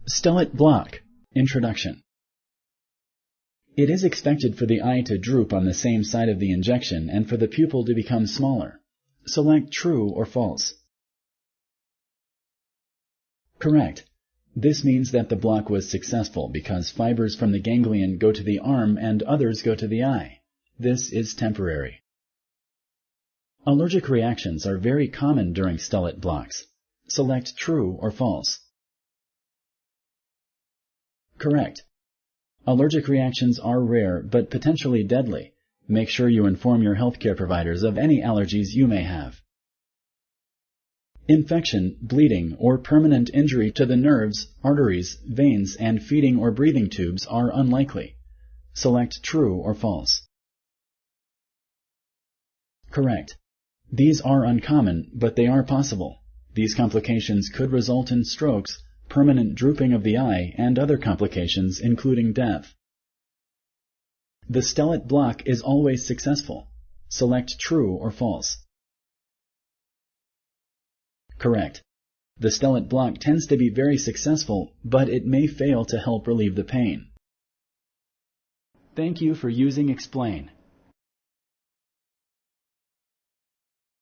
Stellate Block. Introduction. It is expected for the eye to droop on the same side of the injection and for the pupil to become smaller. Select true or false. Correct. This means that the block was successful because fibers from the ganglion go to the arm and others go to the eye. This is temporary. Allergic reactions are very common during stellate blocks. Select true or false. Correct. Allergic reactions are rare but potentially deadly. Make sure you inform your healthcare providers of any allergies you may have. Infection, bleeding, or permanent injury to the nerves, arteries, veins, and feeding or breathing tubes are unlikely. Select true or false. Correct. These are uncommon, but they are possible. These complications could result in strokes, permanent drooping of the eye, and other complications, including death. The stellate block is always successful. Select true or false. Correct. The stellate block tends to be very successful, but it may fail to help relieve the pain. Thank you for using Explain.